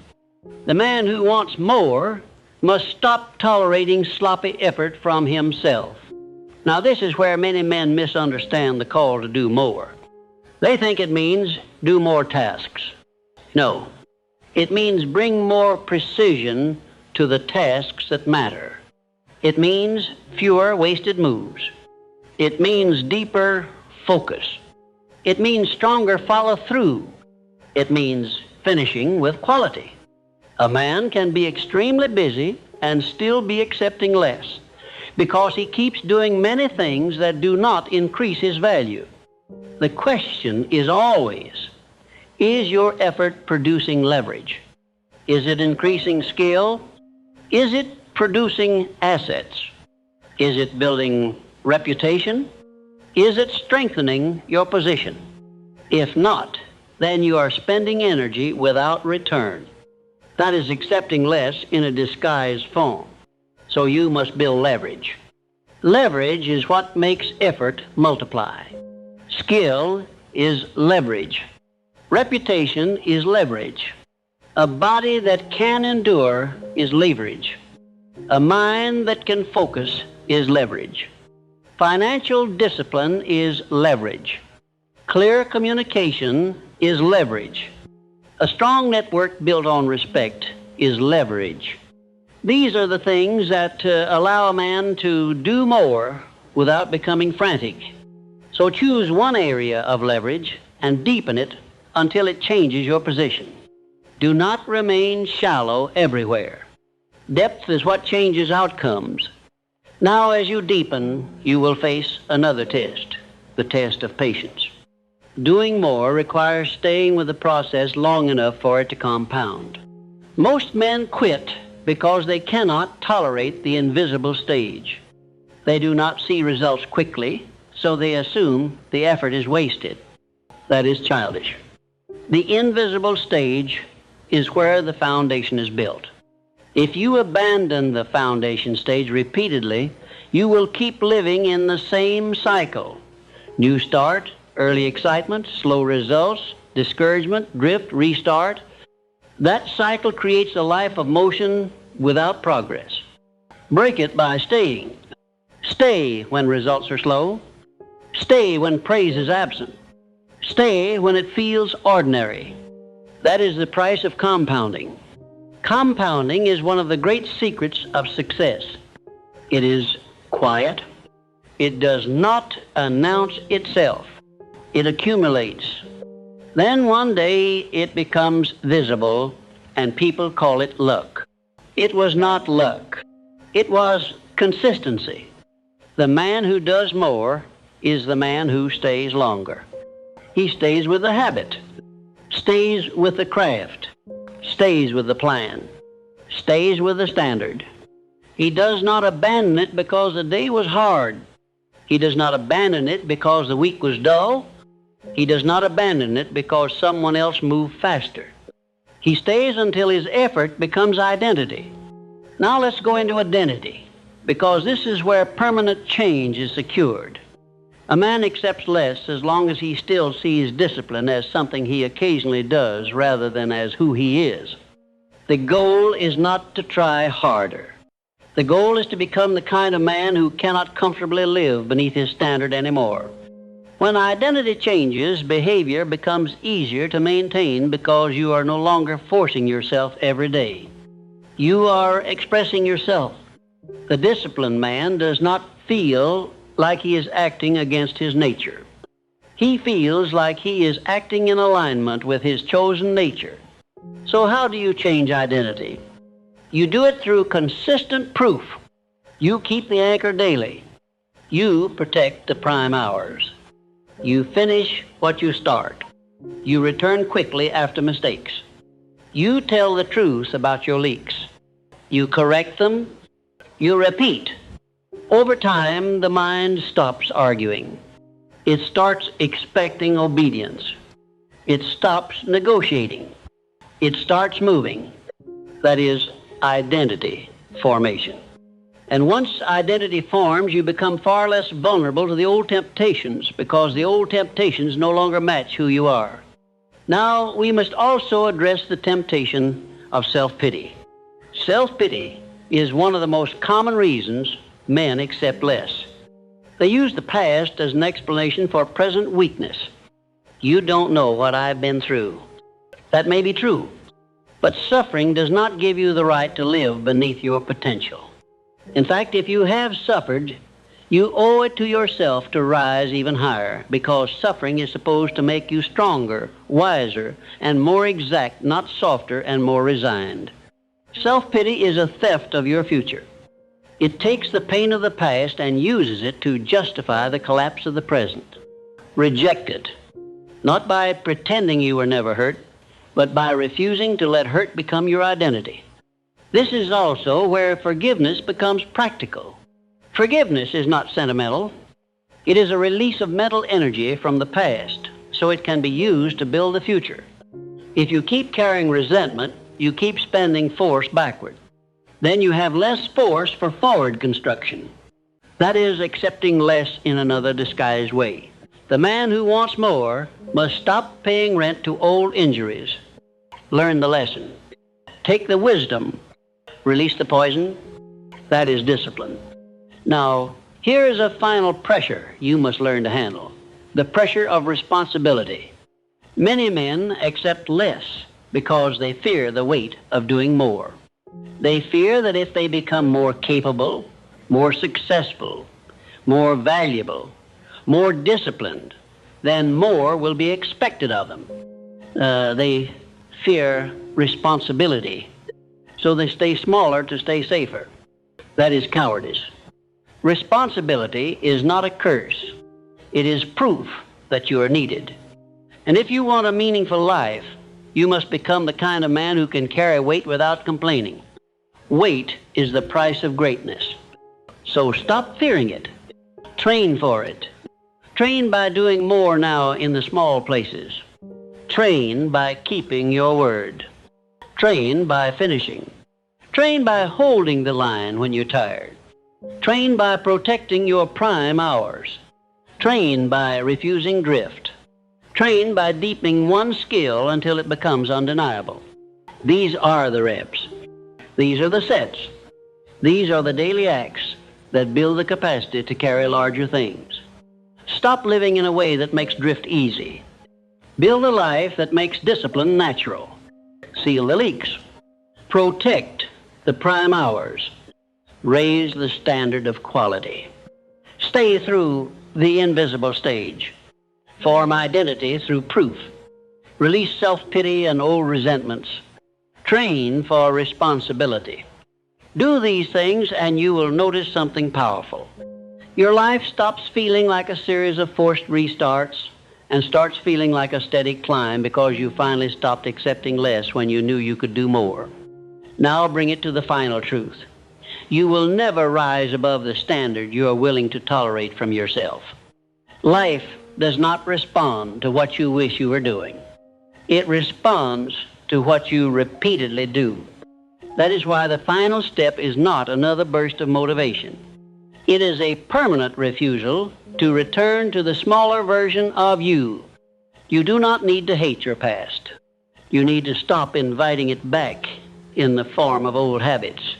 The man who wants more must stop tolerating sloppy effort from himself. Now, this is where many men misunderstand the call to do more. They think it means do more tasks. No, it means bring more precision to the tasks that matter. It means fewer wasted moves. It means deeper focus. It means stronger follow-through. It means finishing with quality. A man can be extremely busy and still be accepting less because he keeps doing many things that do not increase his value. The question is always, is your effort producing leverage? Is it increasing skill? Is it producing assets? Is it building reputation? Is it strengthening your position? If not, then you are spending energy without return. That is accepting less in a disguised form. So you must build leverage. Leverage is what makes effort multiply. Skill is leverage. Reputation is leverage. A body that can endure is leverage. A mind that can focus is leverage. Financial discipline is leverage. Clear communication is leverage. A strong network built on respect is leverage. These are the things that allow a man to do more without becoming frantic. So choose one area of leverage and deepen it until it changes your position. Do not remain shallow everywhere. Depth is what changes outcomes. Now, as you deepen, you will face another test, the test of patience. Doing more requires staying with the process long enough for it to compound. Most men quit because they cannot tolerate the invisible stage. They do not see results quickly, so they assume the effort is wasted. That is childish. The invisible stage is where the foundation is built. If you abandon the foundation stage repeatedly, you will keep living in the same cycle. New start, early excitement, slow results, discouragement, drift, restart. That cycle creates a life of motion without progress. Break it by staying. Stay when results are slow. Stay when praise is absent. Stay when it feels ordinary. That is the price of compounding. Compounding is one of the great secrets of success. It is quiet. It does not announce itself. It accumulates. Then one day it becomes visible and people call it luck. It was not luck. It was consistency. The man who does more is the man who stays longer. He stays with the habit, stays with the craft, stays with the plan, stays with the standard. He does not abandon it because the day was hard. He does not abandon it because the week was dull. He does not abandon it because someone else moved faster. He stays until his effort becomes identity. Now let's go into identity, because this is where permanent change is secured. A man accepts less as long as he still sees discipline as something he occasionally does rather than as who he is. The goal is not to try harder. The goal is to become the kind of man who cannot comfortably live beneath his standard anymore. When identity changes, behavior becomes easier to maintain because you are no longer forcing yourself every day. You are expressing yourself. The disciplined man does not feel like he is acting against his nature. He feels like he is acting in alignment with his chosen nature. So how do you change identity? You do it through consistent proof. You keep the anchor daily. You protect the prime hours. You finish what you start. You return quickly after mistakes. You tell the truth about your leaks. You correct them. You repeat. Over time, the mind stops arguing. It starts expecting obedience. It stops negotiating. It starts moving. That is identity formation. And once identity forms, you become far less vulnerable to the old temptations because the old temptations no longer match who you are. Now, we must also address the temptation of self-pity. Self-pity is one of the most common reasons men accept less. They use the past as an explanation for present weakness. You don't know what I've been through. That may be true, but suffering does not give you the right to live beneath your potential. In fact, if you have suffered, you owe it to yourself to rise even higher, because suffering is supposed to make you stronger, wiser, and more exact, not softer and more resigned. Self-pity is a theft of your future. It takes the pain of the past and uses it to justify the collapse of the present. Reject it, not by pretending you were never hurt, but by refusing to let hurt become your identity. This is also where forgiveness becomes practical. Forgiveness is not sentimental. It is a release of mental energy from the past, so it can be used to build the future. If you keep carrying resentment, you keep spending force backward. Then you have less force for forward construction. That is accepting less in another disguised way. The man who wants more must stop paying rent to old injuries. Learn the lesson. Take the wisdom. Release the poison. That is discipline. Now, here is a final pressure you must learn to handle. The pressure of responsibility. Many men accept less because they fear the weight of doing more. They fear that if they become more capable, more successful, more valuable, more disciplined, then more will be expected of them. They fear responsibility, so they stay smaller to stay safer. That is cowardice. Responsibility is not a curse. It is proof that you are needed. And if you want a meaningful life, you must become the kind of man who can carry weight without complaining. Weight is the price of greatness. So stop fearing it. Train for it. Train by doing more now in the small places. Train by keeping your word. Train by finishing. Train by holding the line when you're tired. Train by protecting your prime hours. Train by refusing drift. Train by deepening one skill until it becomes undeniable. These are the reps. These are the sets. These are the daily acts that build the capacity to carry larger things. Stop living in a way that makes drift easy. Build a life that makes discipline natural. Seal the leaks. Protect the prime hours. Raise the standard of quality. Stay through the invisible stage. Form identity through proof. Release self-pity and old resentments. Train for responsibility. Do these things and you will notice something powerful. Your life stops feeling like a series of forced restarts and starts feeling like a steady climb because you finally stopped accepting less when you knew you could do more. Now bring it to the final truth. You will never rise above the standard you are willing to tolerate from yourself. Life does not respond to what you wish you were doing. It responds to what you repeatedly do. That is why the final step is not another burst of motivation. It is a permanent refusal to return to the smaller version of you. You do not need to hate your past. You need to stop inviting it back in the form of old habits.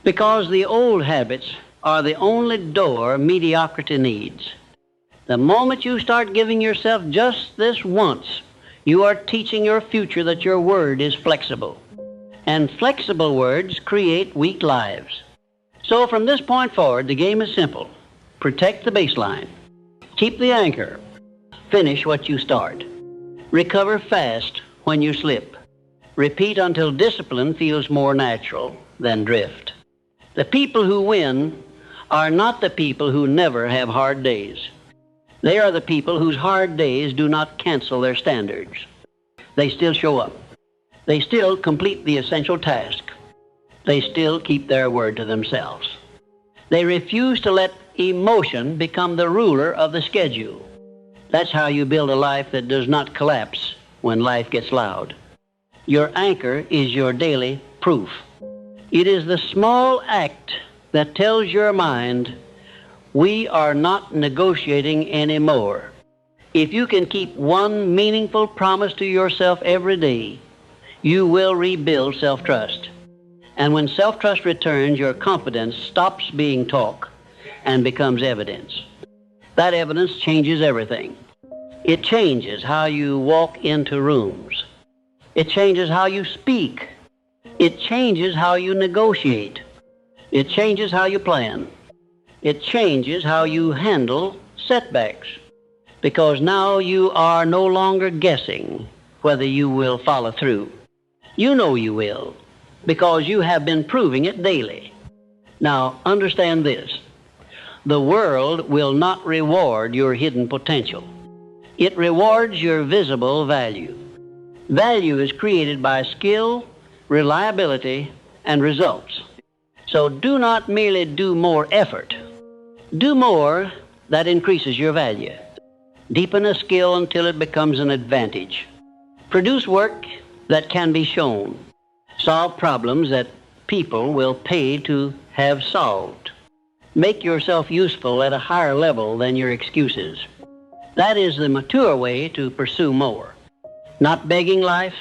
Because the old habits are the only door mediocrity needs. The moment you start giving yourself just this once, you are teaching your future that your word is flexible. And flexible words create weak lives. So from this point forward, the game is simple. Protect the baseline. Keep the anchor. Finish what you start. Recover fast when you slip. Repeat until discipline feels more natural than drift. The people who win are not the people who never have hard days. They are the people whose hard days do not cancel their standards. They still show up. They still complete the essential task. They still keep their word to themselves. They refuse to let emotion become the ruler of the schedule. That's how you build a life that does not collapse when life gets loud. Your anchor is your daily proof. It is the small act that tells your mind, we are not negotiating anymore. If you can keep one meaningful promise to yourself every day, you will rebuild self-trust. And when self-trust returns, your confidence stops being talk and becomes evidence. That evidence changes everything. It changes how you walk into rooms. It changes how you speak. It changes how you negotiate. It changes how you plan. It changes how you handle setbacks. Because now you are no longer guessing whether you will follow through. You know you will, because you have been proving it daily. Now, understand this. The world will not reward your hidden potential. It rewards your visible value. Value is created by skill, reliability, and results. So do not merely do more effort. Do more that increases your value. Deepen a skill until it becomes an advantage. Produce work that can be shown. Solve problems that people will pay to have solved. Make yourself useful at a higher level than your excuses. That is the mature way to pursue more. Not begging life,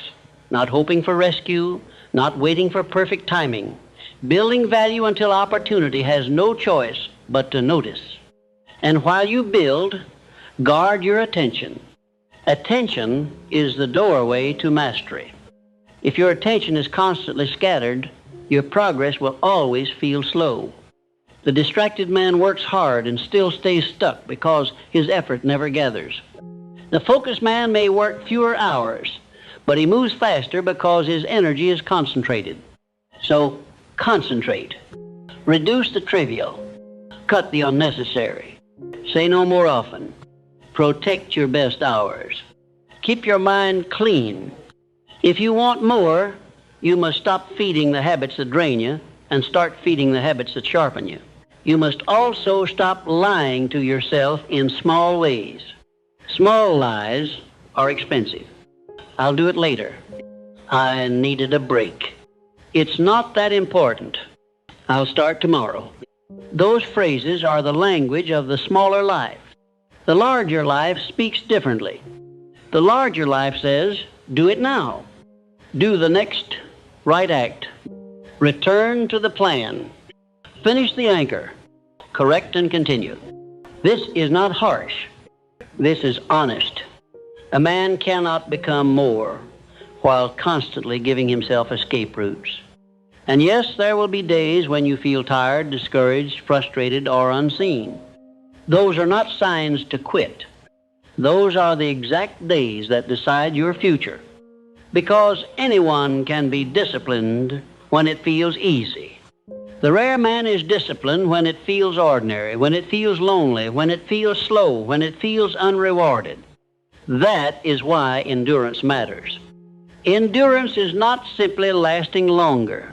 not hoping for rescue, not waiting for perfect timing. Building value until opportunity has no choice but to notice. And while you build, guard your attention. Attention is the doorway to mastery. If your attention is constantly scattered, your progress will always feel slow. The distracted man works hard and still stays stuck because his effort never gathers. The focused man may work fewer hours, but he moves faster because his energy is concentrated. So, concentrate. Reduce the trivial. Cut the unnecessary. Say no more often. Protect your best hours. Keep your mind clean. If you want more, you must stop feeding the habits that drain you and start feeding the habits that sharpen you. You must also stop lying to yourself in small ways. Small lies are expensive. I'll do it later. I needed a break. It's not that important. I'll start tomorrow. Those phrases are the language of the smaller life. The larger life speaks differently. The larger life says, do it now. Do the next right act. Return to the plan. Finish the anchor. Correct and continue. This is not harsh. This is honest. A man cannot become more while constantly giving himself escape routes. And yes, there will be days when you feel tired, discouraged, frustrated, or unseen. Those are not signs to quit. Those are the exact days that decide your future. Because anyone can be disciplined when it feels easy. The rare man is disciplined when it feels ordinary, when it feels lonely, when it feels slow, when it feels unrewarded. That is why endurance matters. Endurance is not simply lasting longer.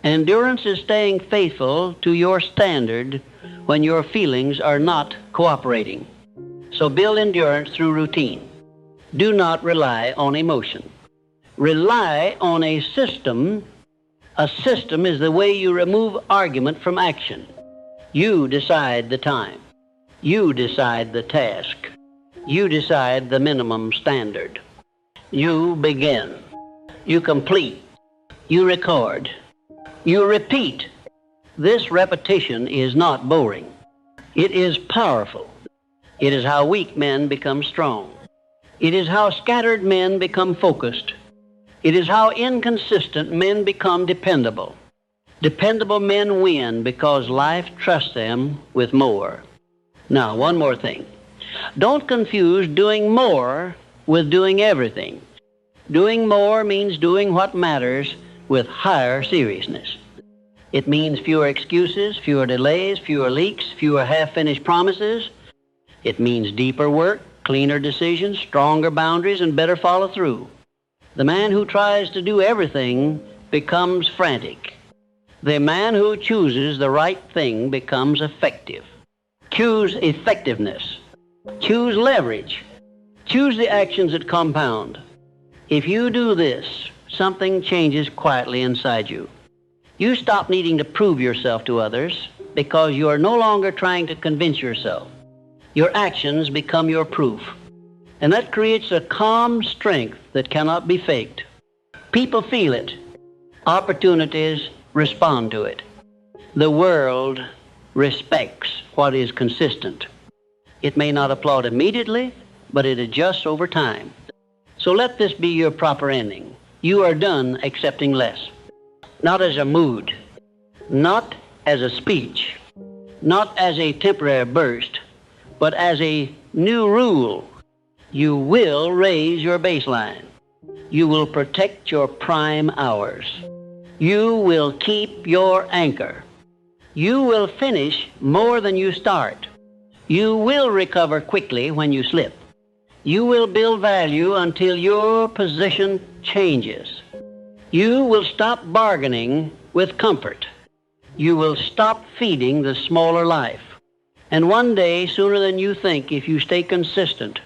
Endurance is staying faithful to your standard when your feelings are not cooperating. So build endurance through routine. Do not rely on emotion. Rely on a system. A system is the way you remove argument from action. You decide the time. You decide the task. You decide the minimum standard. You begin. You complete. You record. You repeat. This repetition is not boring. It is powerful. It is how weak men become strong. It is how scattered men become focused. It is how inconsistent men become dependable. Dependable men win because life trusts them with more. Now, one more thing. Don't confuse doing more with doing everything. Doing more means doing what matters with higher seriousness. It means fewer excuses, fewer delays, fewer leaks, fewer half-finished promises. It means deeper work, cleaner decisions, stronger boundaries, and better follow-through. The man who tries to do everything becomes frantic. The man who chooses the right thing becomes effective. Choose effectiveness. Choose leverage. Choose the actions that compound. If you do this, something changes quietly inside you. You stop needing to prove yourself to others because you are no longer trying to convince yourself. Your actions become your proof. And that creates a calm strength that cannot be faked. People feel it. Opportunities respond to it. The world respects what is consistent. It may not applaud immediately, but it adjusts over time. So let this be your proper ending. You are done accepting less. Not as a mood, not as a speech, not as a temporary burst, but as a new rule. You will raise your baseline. You will protect your prime hours. You will keep your anchor. You will finish more than you start. You will recover quickly when you slip. You will build value until your position changes. You will stop bargaining with comfort. You will stop feeding the smaller life. And one day, sooner than you think, if you stay consistent,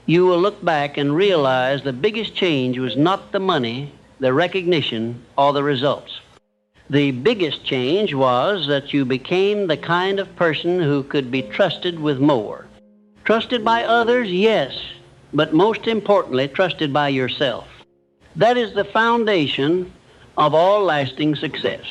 you will look back and realize the biggest change was not the money, the recognition, or the results. The biggest change was that you became the kind of person who could be trusted with more. Trusted by others, yes, but most importantly, trusted by yourself. That is the foundation of all lasting success.